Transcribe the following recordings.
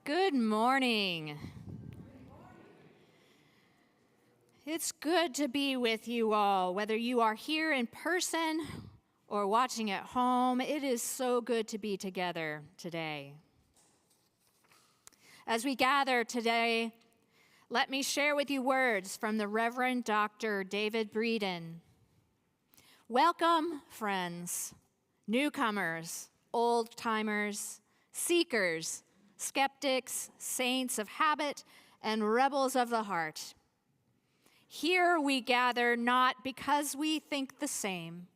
Good morning. It's good to be with you all, whether you are here in person or watching at home. It is so good to be together today. As we gather today, let me share with you words from the Reverend Dr. David Breeden. Welcome, friends, newcomers, old-timers, seekers, skeptics, saints of habit, and rebels of the heart. Here we gather not because we think the same,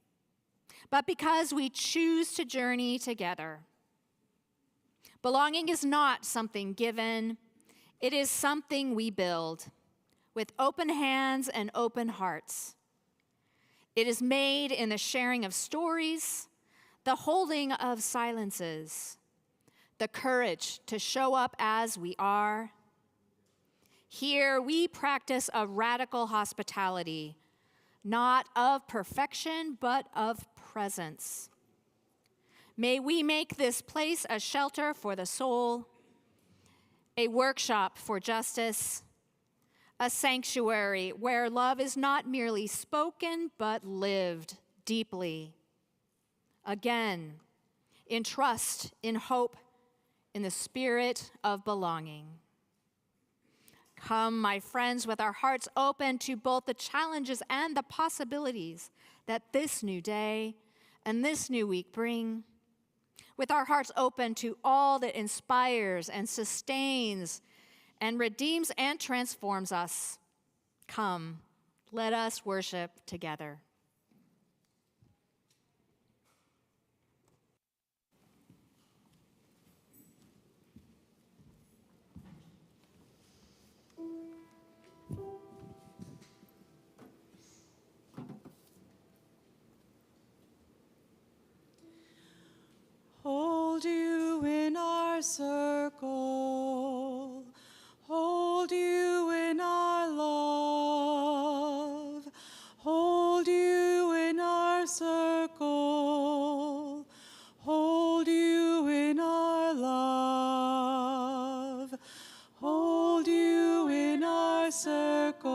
but because we choose to journey together. Belonging is not something given. It is something we build with open hands and open hearts. It is made in the sharing of stories, the holding of silences, the courage to show up as we are. Here we practice a radical hospitality, not of perfection, but of presence. May we make this place a shelter for the soul, a workshop for justice, a sanctuary where love is not merely spoken, but lived deeply. Again, in trust, in hope, in the spirit of belonging. Come, my friends, with our hearts open to both the challenges and the possibilities that this new day and this new week bring. With our hearts open to all that inspires and sustains and redeems and transforms us. Come, let us worship together. Hold you in our circle, hold you in our love, hold you in our circle, hold you in our love, hold you in our circle,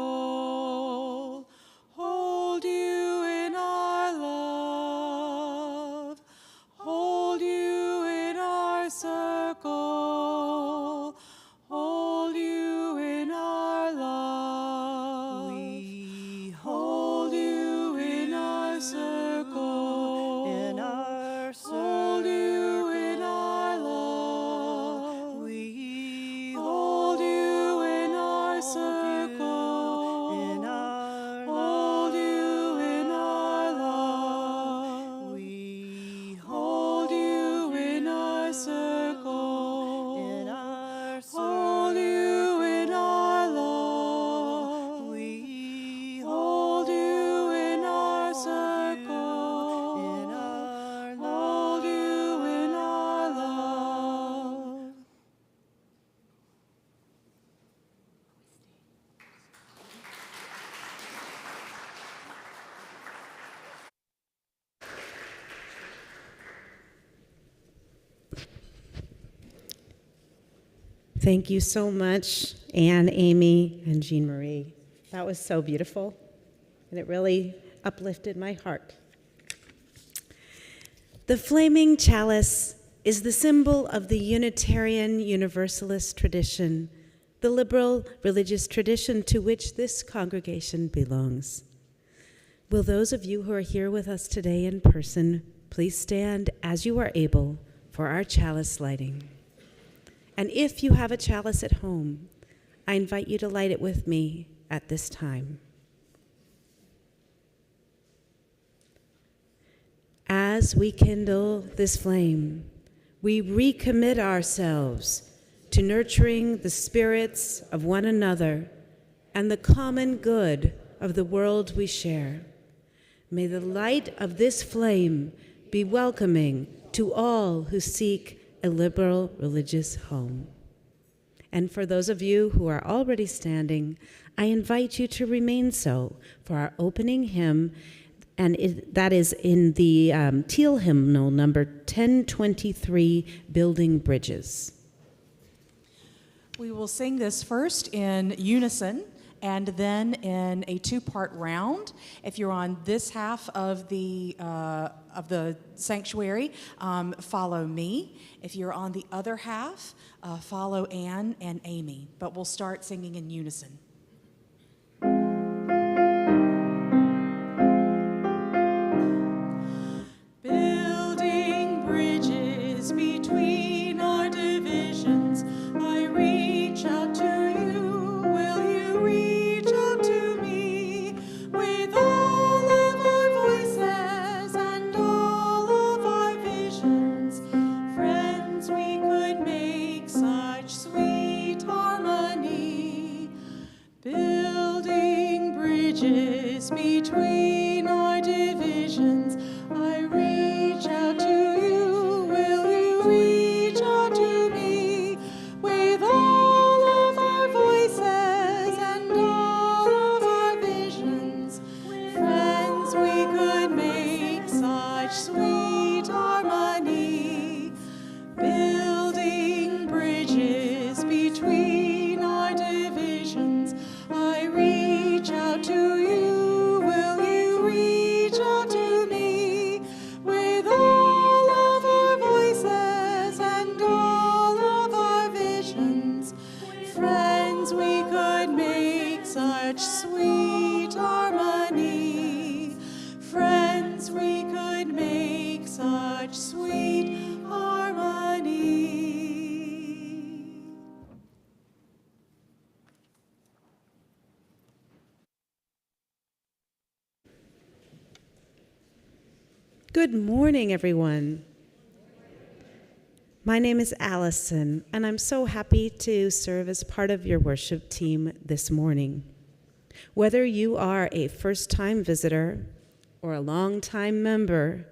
hold you in our love, hold you in our circle, hold you in our love. We hold you in our circle, hold you in our love. We hold you in our circle, hold you in our love. We hold you in our circle, hold you in our love. We hold you in our circle, hold you in our love. Thank you so much, Anne, Amy, and Jean Marie. That was so beautiful, and it really uplifted my heart. The flaming chalice is the symbol of the Unitarian Universalist tradition, the liberal religious tradition to which this congregation belongs. Will those of you who are here with us today in person please stand as you are able for our chalice lighting? And if you have a chalice at home, I invite you to light it with me at this time. As we kindle this flame, we recommit ourselves to nurturing the spirits of one another and the common good of the world we share. May the light of this flame be welcoming to all who seek a liberal religious home. And for those of you who are already standing, I invite you to remain so for our opening hymn, and that is in the Teal hymnal number 1023, Building Bridges. We will sing this first in unison and then in a two-part round. If you're on this half of the sanctuary, follow me. If you're on the other half, follow Anne and Amy. But we'll start singing in unison. Building bridges between our divisions, I reach out to you. Will you reach out to me with all of our voices and all of our visions? Friends, we could make such sweet harmony. Building bridges between our divisions, I reach out to you. Will you reach out to me with all of our voices and all of our visions? Friends, we could make such sweet harmony. Building bridges between our divisions, I reach out to you. Will you reach out to me with all of our voices and all of our visions? Friends, we could make such sweet harmony. Friends, we could make such sweet harmony. Good morning, everyone. My name is Allison, and I'm so happy to serve as part of your worship team this morning. Whether you are a first-time visitor or a long-time member,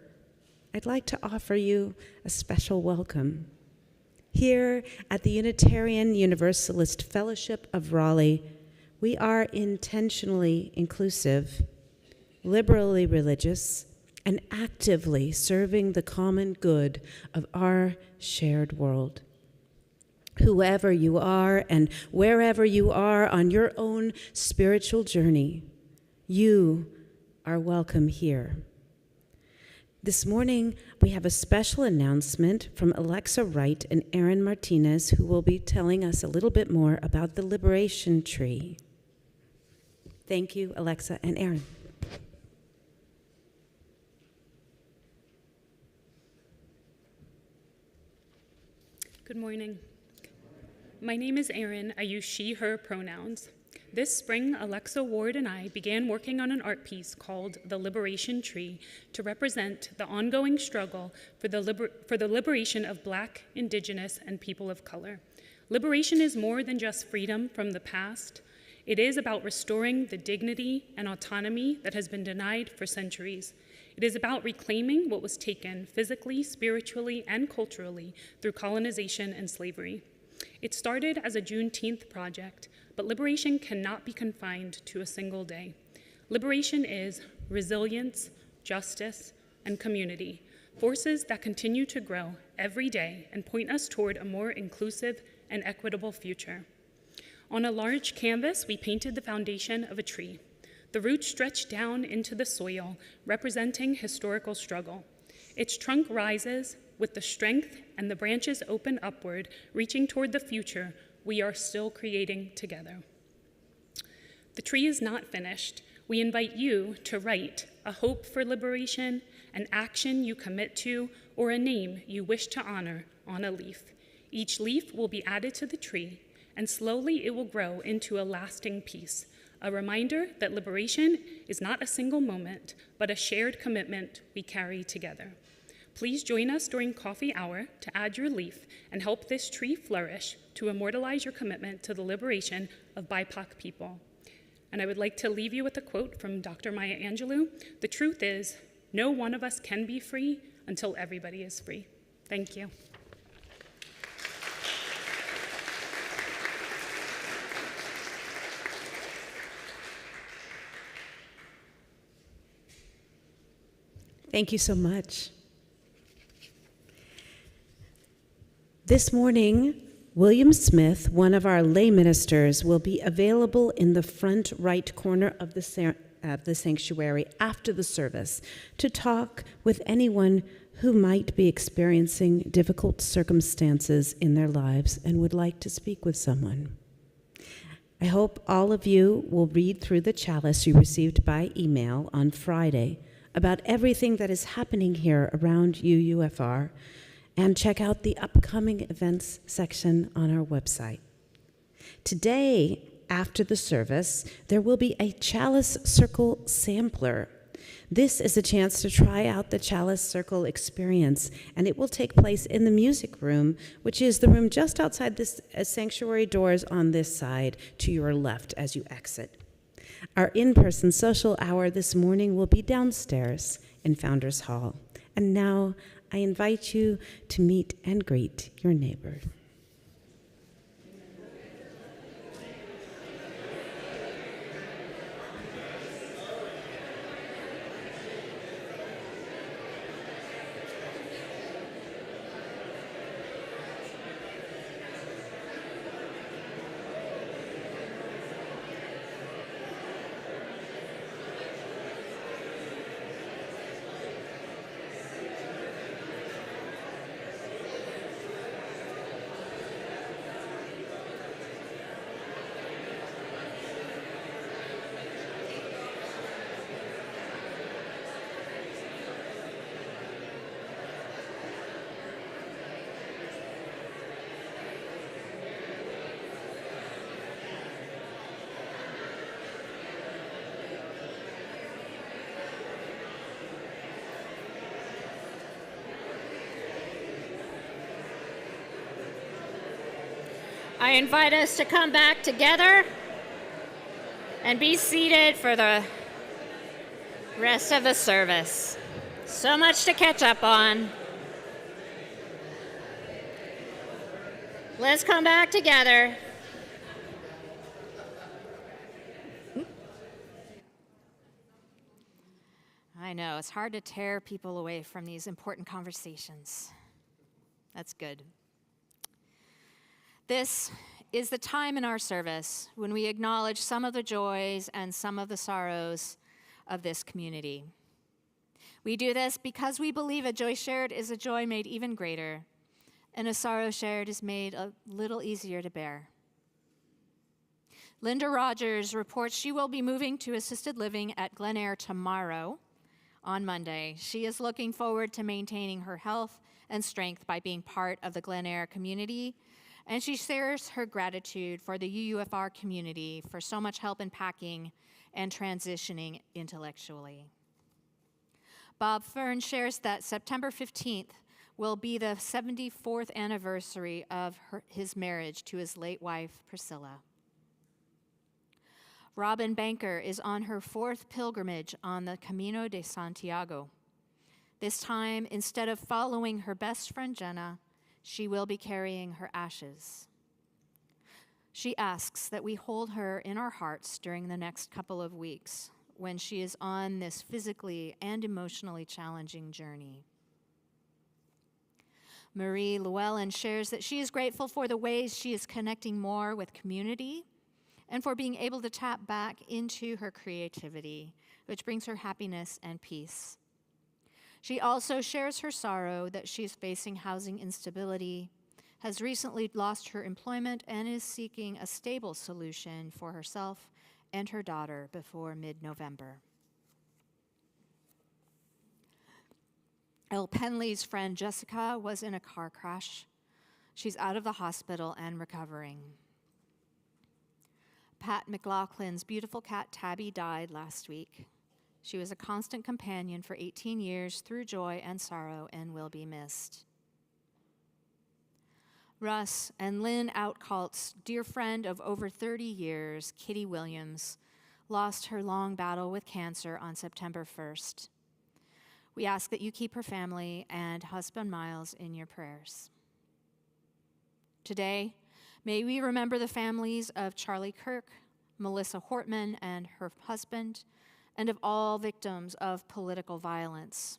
I'd like to offer you a special welcome. Here at the Unitarian Universalist Fellowship of Raleigh, we are intentionally inclusive, liberally religious, and actively serving the common good of our shared world. Whoever you are and wherever you are on your own spiritual journey, you are welcome here. This morning, we have a special announcement from Alexa Wright and Aaron Martinez, who will be telling us a little bit more about the Liberation Tree. Thank you, Alexa and Aaron. Good morning. My name is Erin. I use she, her pronouns. This spring, Alexa Ward and I began working on an art piece called The Liberation Tree to represent the ongoing struggle for the liberation of Black, Indigenous, and people of color. Liberation is more than just freedom from the past. It is about restoring the dignity and autonomy that has been denied for centuries. It is about reclaiming what was taken physically, spiritually, and culturally through colonization and slavery. It started as a Juneteenth project, but liberation cannot be confined to a single day. Liberation is resilience, justice, and community, forces that continue to grow every day and point us toward a more inclusive and equitable future. On a large canvas, we painted the foundation of a tree. The roots stretch down into the soil, representing historical struggle. Its trunk rises with the strength, and the branches open upward, reaching toward the future we are still creating together. The tree is not finished. We invite you to write a hope for liberation, an action you commit to, or a name you wish to honor on a leaf. Each leaf will be added to the tree, and slowly it will grow into a lasting piece, a reminder that liberation is not a single moment, but a shared commitment we carry together. Please join us during coffee hour to add your leaf and help this tree flourish to immortalize your commitment to the liberation of BIPOC people. And I would like to leave you with a quote from Dr. Maya Angelou. The truth is, no one of us can be free until everybody is free. Thank you. Thank you so much. This morning, William Smith, one of our lay ministers, will be available in the front right corner of the sanctuary after the service to talk with anyone who might be experiencing difficult circumstances in their lives and would like to speak with someone. I hope all of you will read through the chalice you received by email on Friday about everything that is happening here around UUFR and check out the upcoming events section on our website. Today, after the service, there will be a Chalice Circle sampler. This is a chance to try out the Chalice Circle experience, and it will take place in the music room, which is the room just outside this sanctuary doors on this side to your left as you exit. Our in-person social hour this morning will be downstairs in Founders Hall. And now I invite you to meet and greet your neighbor. I invite us to come back together and be seated for the rest of the service. So much to catch up on. Let's come back together. I know, it's hard to tear people away from these important conversations. That's good. This is the time in our service when we acknowledge some of the joys and some of the sorrows of this community. We do this because we believe a joy shared is a joy made even greater, and a sorrow shared is made a little easier to bear. Linda Rogers reports she will be moving to assisted living at Glen Eyre tomorrow on Monday. She is looking forward to maintaining her health and strength by being part of the Glen Eyre community, and she shares her gratitude for the UUFR community for so much help in packing and transitioning intellectually. Bob Fern shares that September 15th will be the 74th anniversary of his marriage to his late wife, Priscilla. Robin Banker is on her 4th pilgrimage on the Camino de Santiago. This time, instead of following her best friend Jenna, she will be carrying her ashes. She asks that we hold her in our hearts during the next couple of weeks when she is on this physically and emotionally challenging journey. Marie Llewellyn shares that she is grateful for the ways she is connecting more with community and for being able to tap back into her creativity, which brings her happiness and peace. She also shares her sorrow that she is facing housing instability, has recently lost her employment, and is seeking a stable solution for herself and her daughter before mid-November. Elle Penley's friend Jessica was in a car crash. She's out of the hospital and recovering. Pat McLaughlin's beautiful cat Tabby died last week. She was a constant companion for 18 years through joy and sorrow and will be missed. Russ and Lynn Outcault's dear friend of over 30 years, Kitty Williams, lost her long battle with cancer on September 1st. We ask that you keep her family and husband Miles in your prayers. Today, may we remember the families of Charlie Kirk, Melissa Hortman and her husband, and of all victims of political violence.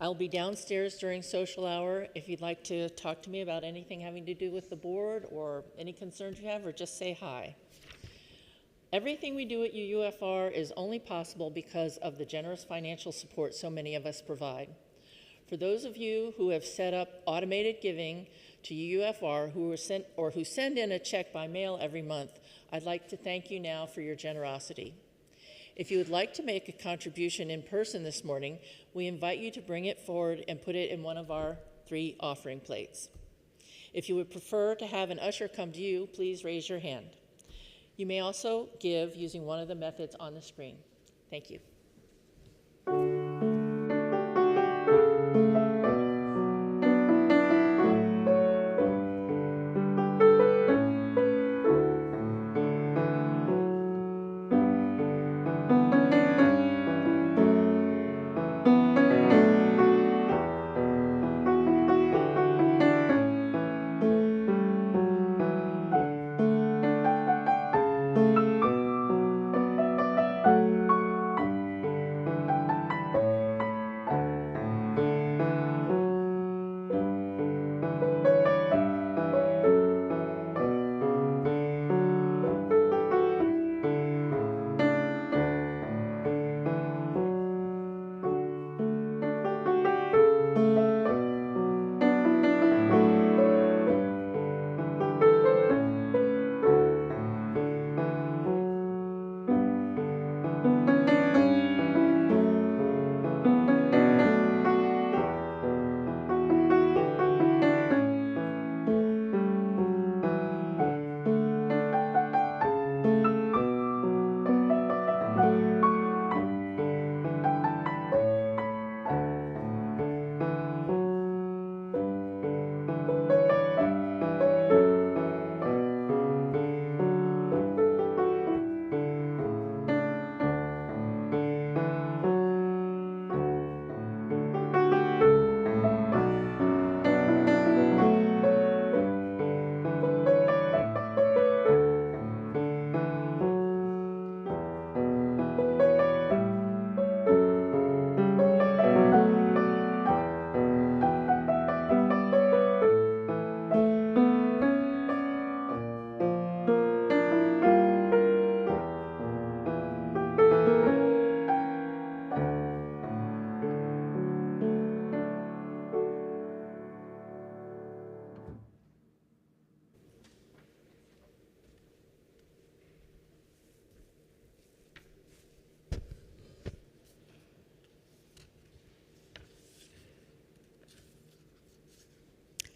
I'll be downstairs during social hour if you'd like to talk to me about anything having to do with the board or any concerns you have, or just say hi. Everything we do at UUFR is only possible because of the generous financial support so many of us provide. For those of you who have set up automated giving to UUFR who send in a check by mail every month, I'd like to thank you now for your generosity. If you would like to make a contribution in person this morning, we invite you to bring it forward and put it in one of our 3 offering plates. If you would prefer to have an usher come to you, please raise your hand. You may also give using one of the methods on the screen. Thank you.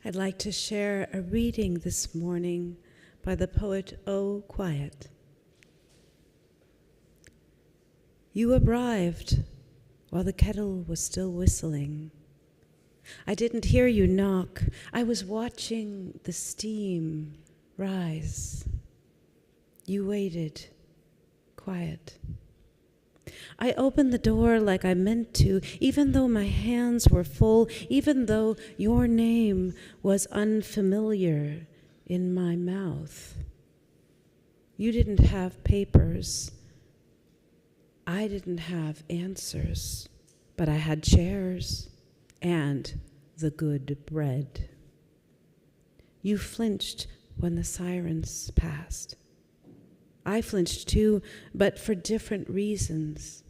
I'd like to share a reading this morning by the poet O. Quiet. You arrived while the kettle was still whistling. I didn't hear you knock. I was watching the steam rise. You waited, quiet. I opened the door like I meant to, even though my hands were full, even though your name was unfamiliar in my mouth. You didn't have papers. I didn't have answers, but I had chairs and the good bread. You flinched when the sirens passed. I flinched too, but for different reasons.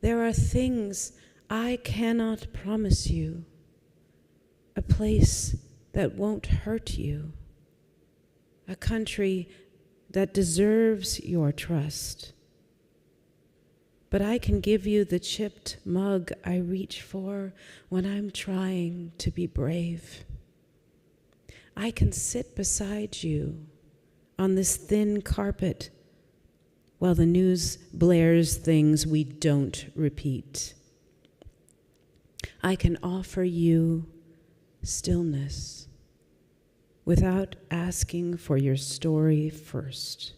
There are things I cannot promise you, a place that won't hurt you, a country that deserves your trust. But I can give you the chipped mug I reach for when I'm trying to be brave. I can sit beside you on this thin carpet while the news blares things we don't repeat. I can offer you stillness without asking for your story first.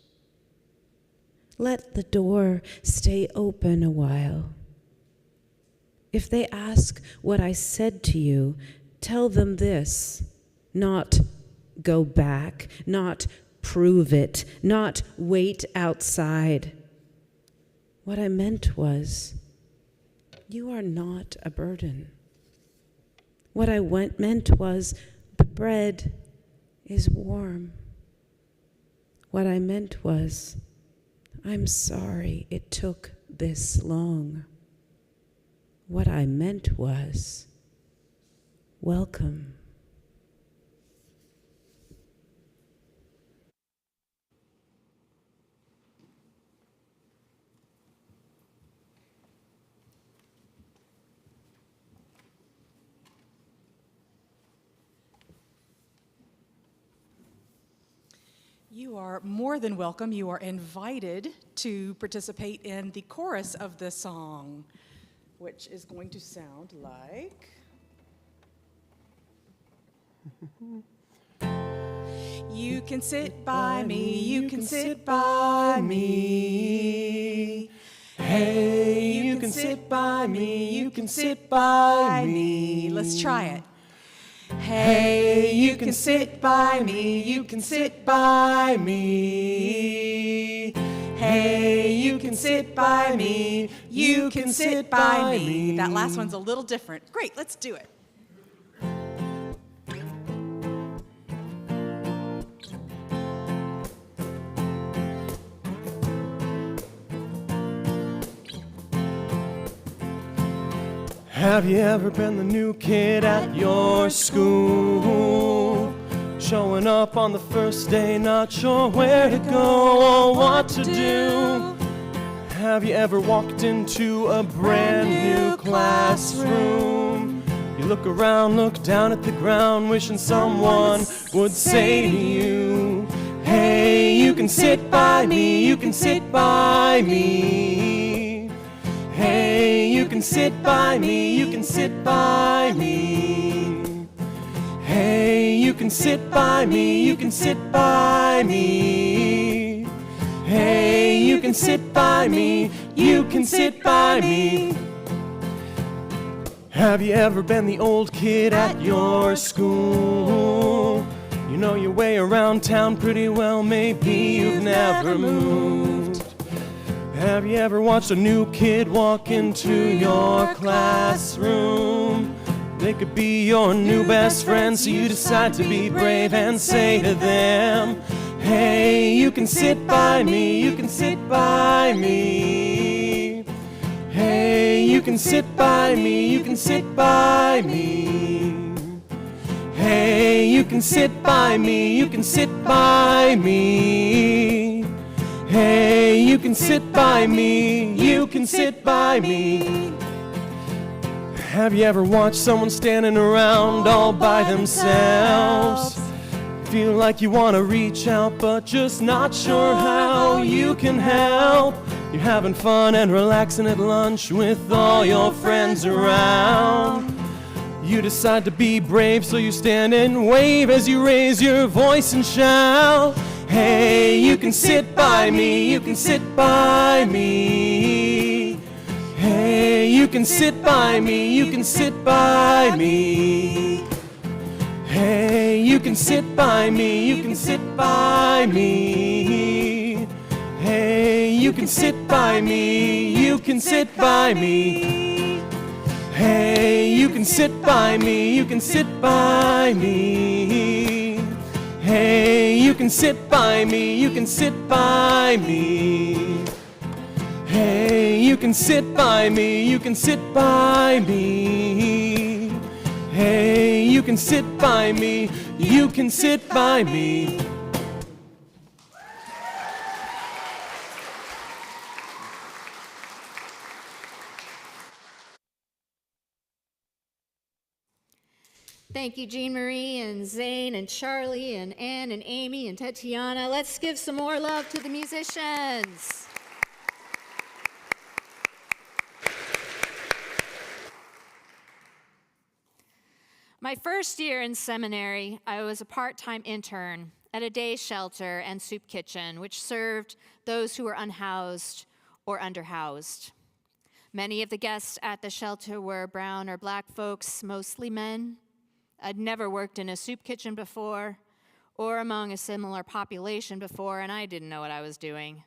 Let the door stay open a while. If they ask what I said to you, tell them this, not go back, not prove it, not wait outside. What I meant was, You are not a burden. What I meant was, the bread is warm. What I meant was, I'm sorry it took this long. What I meant was, welcome. You are more than welcome. You are invited to participate in the chorus of the song, which is going to sound like... You can sit by me, you can sit by me. Hey, you can sit by me, you can sit by me. Let's try it. Hey, you can sit by me, you can sit by me. Hey, you can sit by me, you can sit by me. That last one's a little different. Great, let's do it. Have you ever been the new kid at your school? Showing up on the first day, not sure where to go or what to do? Have you ever walked into a brand new classroom? You look around, look down at the ground, wishing someone would say to you, hey, you can sit by me, you can sit by me. Hey, you can sit by me, you can sit by me. Hey, you can sit by me, you can sit by me. Hey, you can sit by me, you can sit by me. Have you ever been the old kid at your school? You know your way around town pretty well, maybe you've never moved. Have you ever watched a new kid walk into your classroom? They could be your new best friend, so you decide to be brave and say to them, hey, you can sit by me, you can sit by me. Hey, you can sit by me, you can sit by me. Hey, you can sit by me, you can sit by me. Hey, you can sit by me, you can sit by me. Have you ever watched someone standing around all by themselves? Feel like you want to reach out, but just not sure how you can help. You're having fun and relaxing at lunch with all your friends around. You decide to be brave, so you stand and wave as you raise your voice and shout, hey, you can sit by me, you can sit by me. Hey, you can sit by me, you can sit by me. Hey, you can sit by me, you can sit by me. Hey, you can sit by me, you can sit by me. Hey, you can sit by me, you can sit by me. Hey, you can sit by me, you can sit by me. Hey, you can sit by me, you can sit by me. Hey, you can sit by me, you can sit by me. Thank you, Jean Marie and Zane and Charlie and Ann and Amy and Tatiana. Let's give some more love to the musicians. My first year in seminary, I was a part-time intern at a day shelter and soup kitchen, which served those who were unhoused or underhoused. Many of the guests at the shelter were brown or black folks, mostly men. I'd never worked in a soup kitchen before or among a similar population before, and I didn't know what I was doing.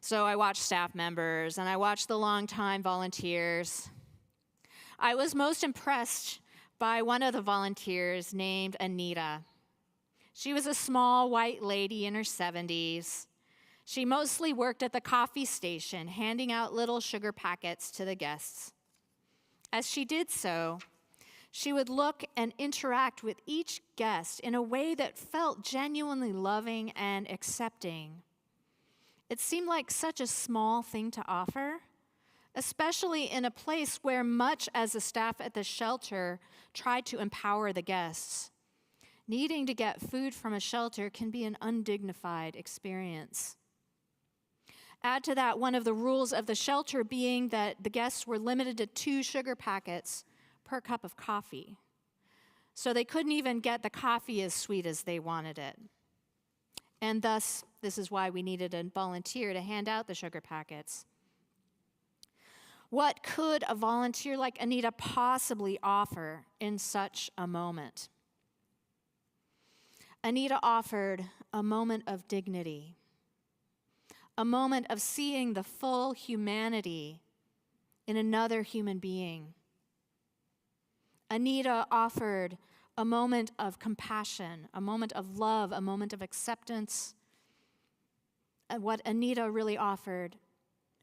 So I watched staff members and I watched the longtime volunteers. I was most impressed by one of the volunteers named Anita. She was a small white lady in her 70s. She mostly worked at the coffee station, handing out little sugar packets to the guests. As she did so, she would look and interact with each guest in a way that felt genuinely loving and accepting. It seemed like such a small thing to offer, especially in a place where much as the staff at the shelter tried to empower the guests. Needing to get food from a shelter can be an undignified experience. Add to that one of the rules of the shelter being that the guests were limited to 2 sugar packets per cup of coffee. So they couldn't even get the coffee as sweet as they wanted it. And thus, this is why we needed a volunteer to hand out the sugar packets. What could a volunteer like Anita possibly offer in such a moment? Anita offered a moment of dignity, a moment of seeing the full humanity in another human being. Anita offered a moment of compassion, a moment of love, a moment of acceptance. And what Anita really offered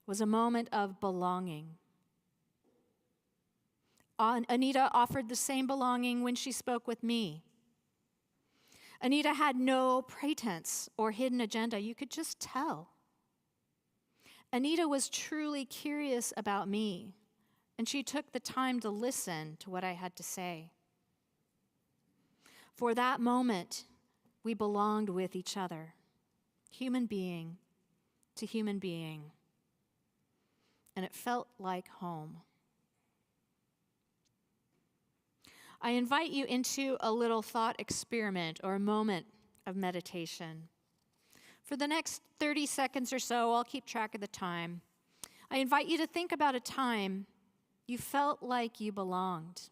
was a moment of belonging. Anita offered the same belonging when she spoke with me. Anita had no pretense or hidden agenda. You could just tell. Anita was truly curious about me, and she took the time to listen to what I had to say. For that moment, we belonged with each other, human being to human being, and it felt like home. I invite you into a little thought experiment or a moment of meditation. For the next 30 seconds or so, I'll keep track of the time. I invite you to think about a time you felt like you belonged,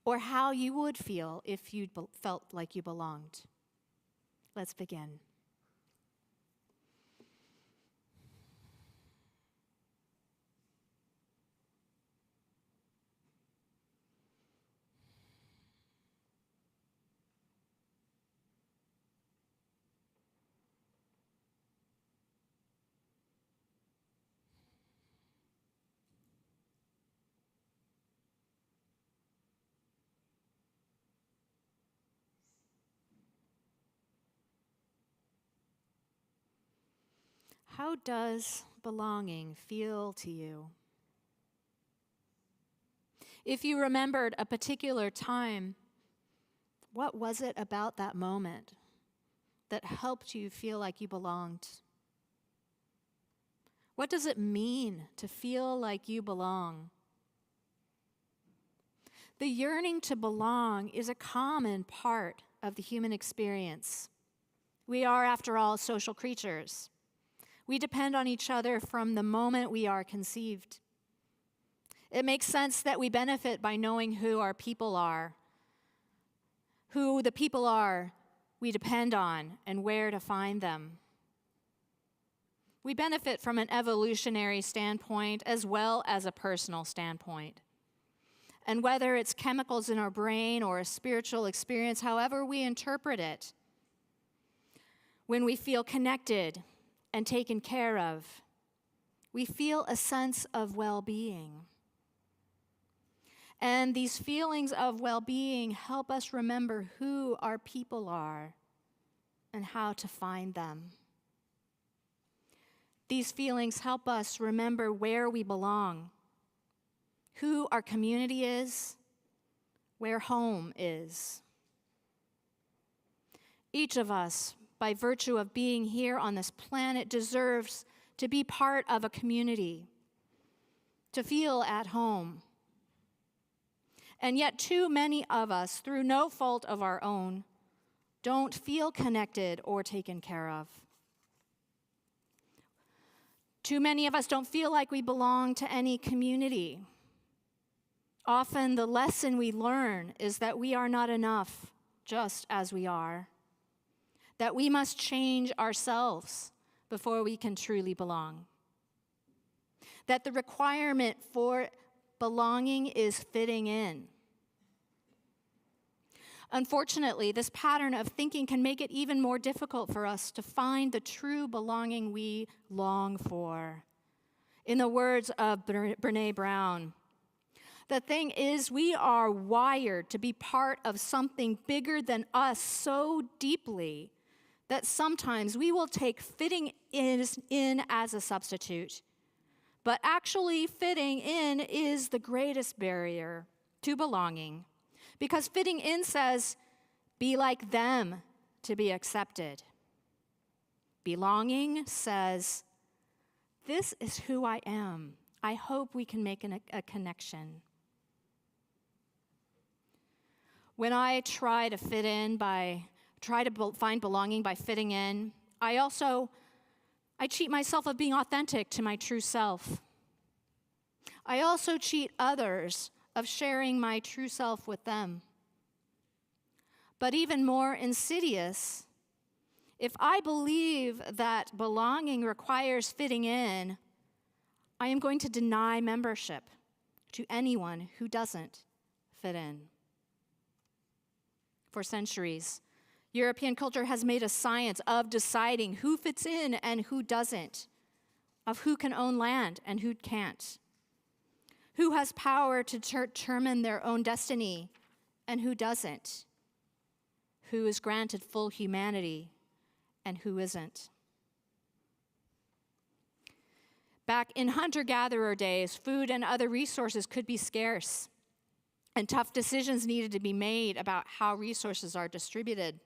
or how you would feel if you felt like you belonged. Let's begin. How does belonging feel to you? If you remembered a particular time, what was it about that moment that helped you feel like you belonged? What does it mean to feel like you belong? The yearning to belong is a common part of the human experience. We are, after all, social creatures. We depend on each other from the moment we are conceived. It makes sense that we benefit by knowing who our people are, who the people are we depend on, and where to find them. We benefit from an evolutionary standpoint as well as a personal standpoint. And whether it's chemicals in our brain or a spiritual experience, however we interpret it, when we feel connected and taken care of, we feel a sense of well-being. And these feelings of well-being help us remember who our people are and how to find them. These feelings help us remember where we belong, who our community is, where home is. Each of us, by virtue of being here on this planet, deserves to be part of a community, to feel at home. And yet too many of us, through no fault of our own, don't feel connected or taken care of. Too many of us don't feel like we belong to any community. Often the lesson we learn is that we are not enough just as we are, that we must change ourselves before we can truly belong. That the requirement for belonging is fitting in. Unfortunately, this pattern of thinking can make it even more difficult for us to find the true belonging we long for. In the words of Brené Brown, the thing is, we are wired to be part of something bigger than us so deeply that sometimes we will take fitting in as a substitute. But actually, fitting in is the greatest barrier to belonging, because fitting in says, be like them to be accepted. Belonging says, this is who I am. I hope we can make a connection. When I try to fit in find belonging by fitting in, I cheat myself of being authentic to my true self. I also cheat others of sharing my true self with them. But even more insidious, if I believe that belonging requires fitting in, I am going to deny membership to anyone who doesn't fit in. For centuries, European culture has made a science of deciding who fits in and who doesn't, of who can own land and who can't, who has power to determine their own destiny and who doesn't, who is granted full humanity and who isn't. Back in hunter-gatherer days, food and other resources could be scarce, and tough decisions needed to be made about how resources are distributed.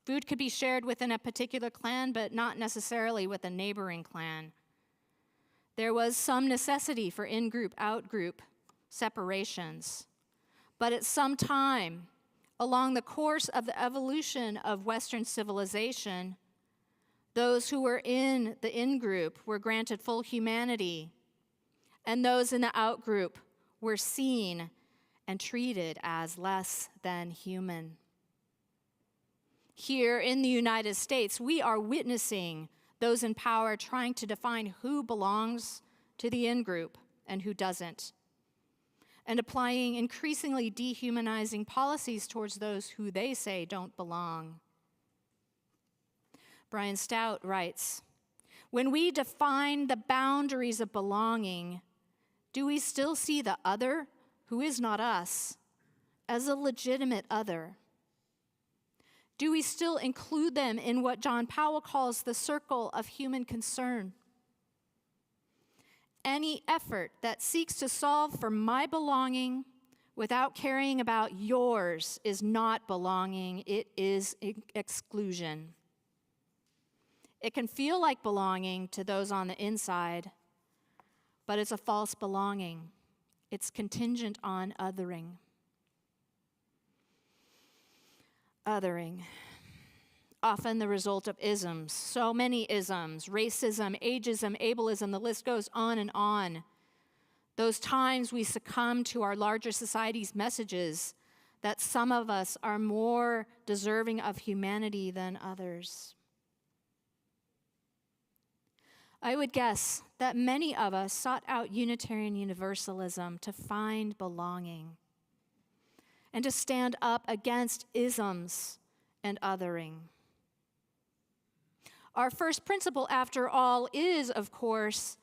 Food could be shared within a particular clan, but not necessarily with a neighboring clan. There was some necessity for in-group, out-group separations. But at some time, along the course of the evolution of Western civilization, those who were in the in-group were granted full humanity, and those in the out-group were seen and treated as less than human. Here in the United States, we are witnessing those in power trying to define who belongs to the in-group and who doesn't, and applying increasingly dehumanizing policies towards those who they say don't belong. Brian Stout writes, "When we define the boundaries of belonging, do we still see the other, who is not us, as a legitimate other? Do we still include them in what John Powell calls the circle of human concern? Any effort that seeks to solve for my belonging without caring about yours is not belonging, it is exclusion. It can feel like belonging to those on the inside, but it's a false belonging. It's contingent on othering. Othering. Often the result of isms. So many isms. Racism, ageism, ableism, the list goes on and on. Those times we succumb to our larger society's messages that some of us are more deserving of humanity than others. I would guess that many of us sought out Unitarian Universalism to find belonging and to stand up against isms and othering. Our first principle, after all, is, of course,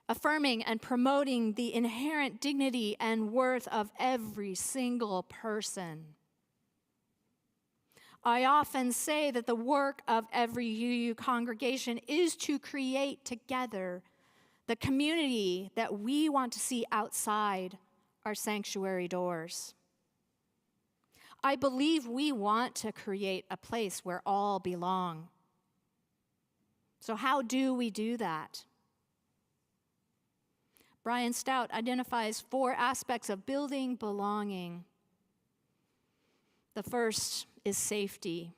affirming and promoting the inherent dignity and worth of every single person. I often say that the work of every UU congregation is to create together the community that we want to see outside our sanctuary doors. I believe we want to create a place where all belong. So how do we do that? Brian Stout identifies 4 aspects of building belonging. The first is safety.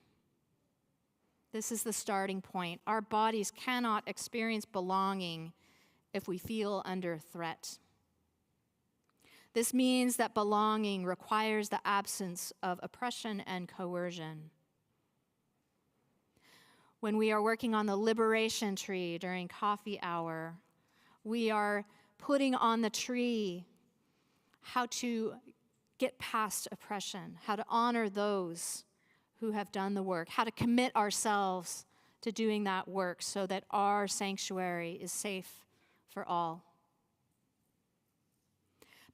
This is the starting point. Our bodies cannot experience belonging if we feel under threat. This means that belonging requires the absence of oppression and coercion. When we are working on the liberation tree during coffee hour, we are putting on the tree how to get past oppression, how to honor those who have done the work, how to commit ourselves to doing that work so that our sanctuary is safe for all.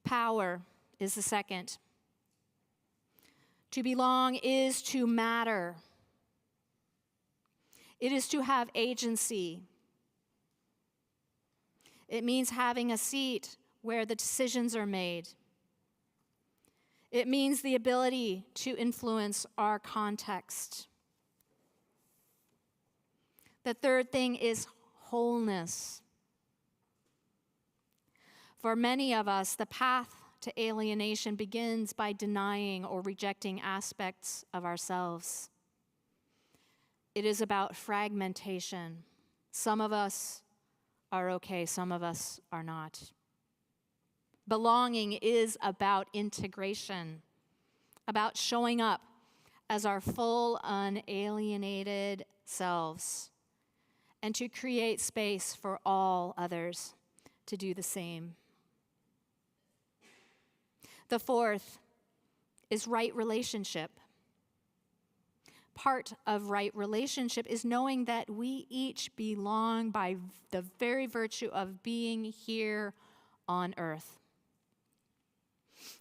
Power is the second. To belong is to matter. It is to have agency. It means having a seat where the decisions are made. It means the ability to influence our context. The third thing is wholeness. For many of us, the path to alienation begins by denying or rejecting aspects of ourselves. It is about fragmentation. Some of us are okay, some of us are not. Belonging is about integration, about showing up as our full, unalienated selves, and to create space for all others to do the same. The fourth is right relationship. Part of right relationship is knowing that we each belong by the very virtue of being here on earth.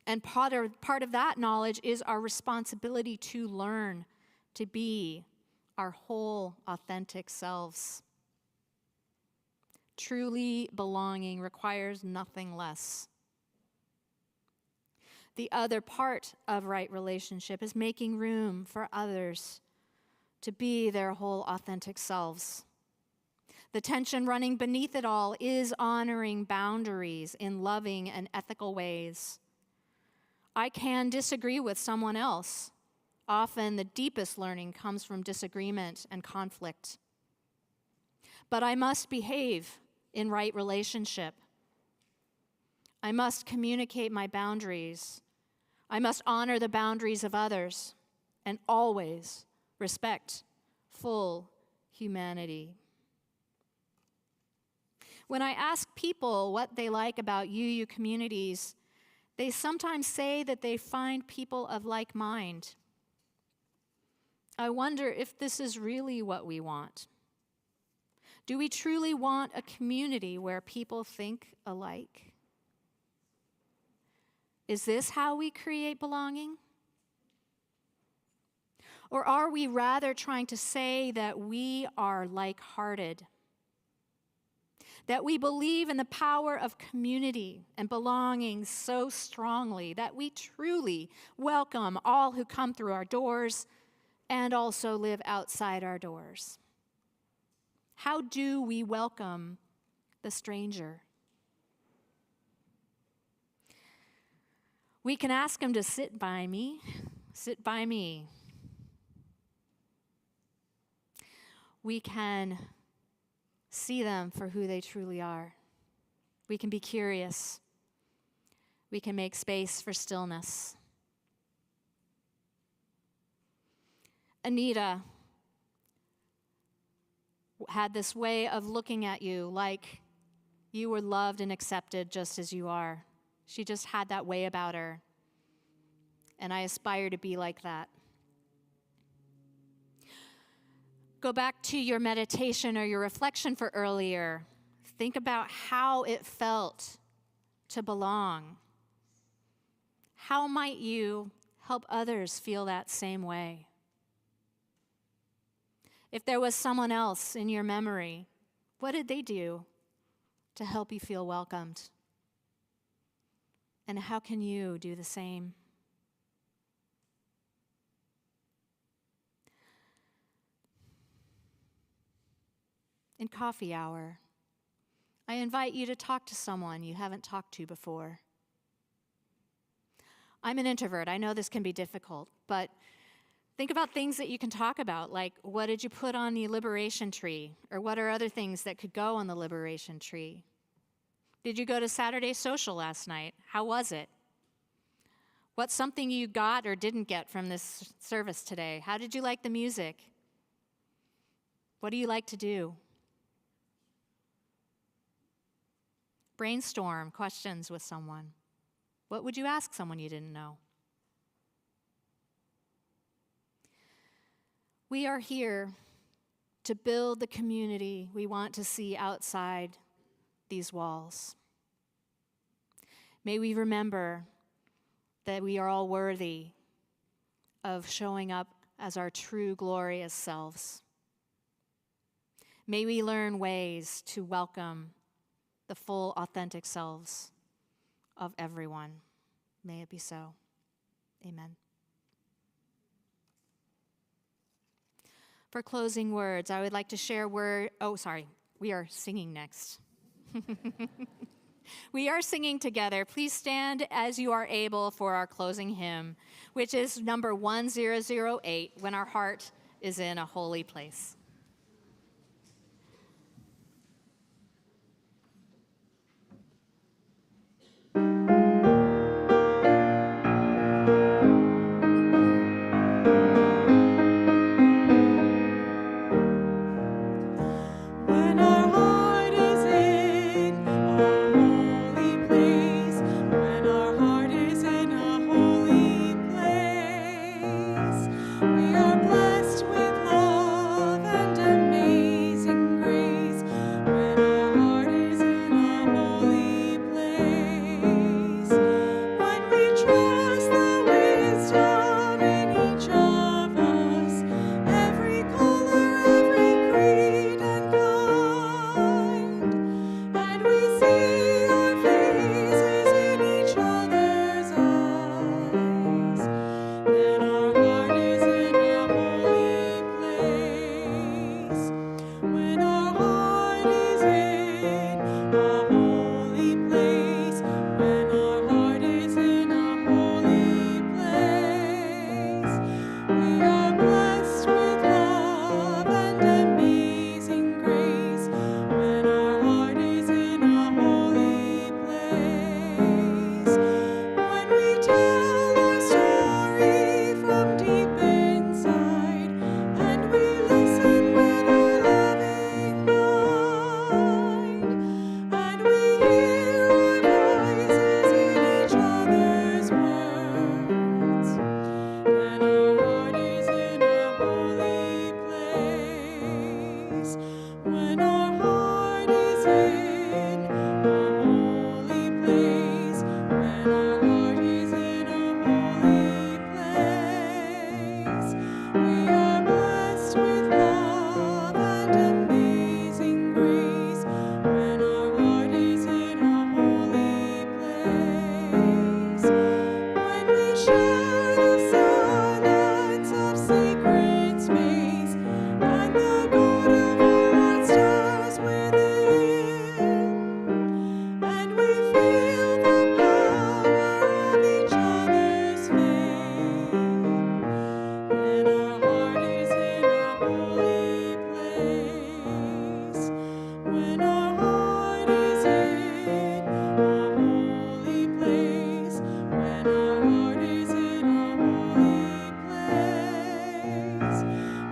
And part of that knowledge is our responsibility to learn to be our whole, authentic selves. Truly belonging requires nothing less. The other part of right relationship is making room for others to be their whole, authentic selves. The tension running beneath it all is honoring boundaries in loving and ethical ways. I can disagree with someone else. Often the deepest learning comes from disagreement and conflict. But I must behave in right relationship. I must communicate my boundaries. I must honor the boundaries of others and always respect full humanity. When I ask people what they like about UU communities, they sometimes say that they find people of like mind. I wonder if this is really what we want. Do we truly want a community where people think alike? Is this how we create belonging? Or are we rather trying to say that we are like-hearted? That we believe in the power of community and belonging so strongly that we truly welcome all who come through our doors and also live outside our doors? How do we welcome the stranger? We can ask him to sit by me, sit by me. We can see them for who they truly are. We can be curious. We can make space for stillness. Anita had this way of looking at you like you were loved and accepted just as you are. She just had that way about her. And I aspire to be like that. Go back to your meditation or your reflection for earlier. Think about how it felt to belong. How might you help others feel that same way? If there was someone else in your memory, what did they do to help you feel welcomed? And how can you do the same? In coffee hour, I invite you to talk to someone you haven't talked to before. I'm an introvert. I know this can be difficult, but think about things that you can talk about, like what did you put on the liberation tree? Or what are other things that could go on the liberation tree? Did you go to Saturday social last night? How was it? What's something you got or didn't get from this service today? How did you like the music? What do you like to do? Brainstorm questions with someone. What would you ask someone you didn't know? We are here to build the community we want to see outside these walls. May we remember that we are all worthy of showing up as our true glorious selves. May we learn ways to welcome the full, authentic selves of everyone. May it be so. Amen. For closing words, I would like to share we are singing next. We are singing together. Please stand as you are able for our closing hymn, which is number 1008, When Our Heart is in a Holy Place. When our heart is in a holy place, when our heart is in a holy place, we are blessed with love and amazing grace. When our heart is in a holy place, when we trust the wisdom in each of us, every color, every creed and kind, and we see our faces in each other's eyes, then our heart is in a holy place. When our heart is in a holy place, when our heart is in a holy place, we are blessed with love and amazing grace. When our heart is in a holy place, when we tell our story from deep inside, and we listen with our loving mind, and we hear our voices in each other's words, then our heart is in a holy place. When our heart is in a holy place, when our heart is in a holy place, we are blessed with love and amazing grace. When our heart is in a holy place, when we share the silence of sacred space, and the God of our hearts stirs within, and we feel the power of each other's faith, then our heart is in a holy place. When our heart is in a holy place, when our heart is in a holy place,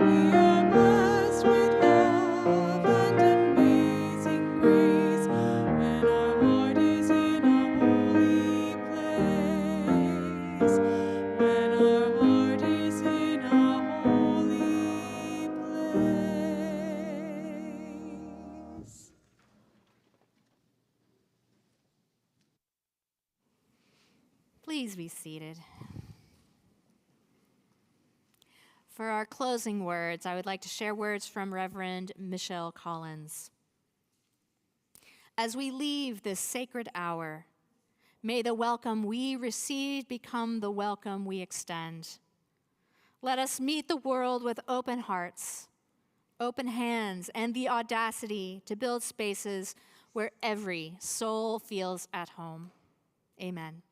we are blessed with love and amazing grace. When our heart is in a holy place, when our heart is in a holy place. Please be seated. For our closing words, I would like to share words from Reverend Michelle Collins. As we leave this sacred hour, may the welcome we receive become the welcome we extend. Let us meet the world with open hearts, open hands, and the audacity to build spaces where every soul feels at home. Amen.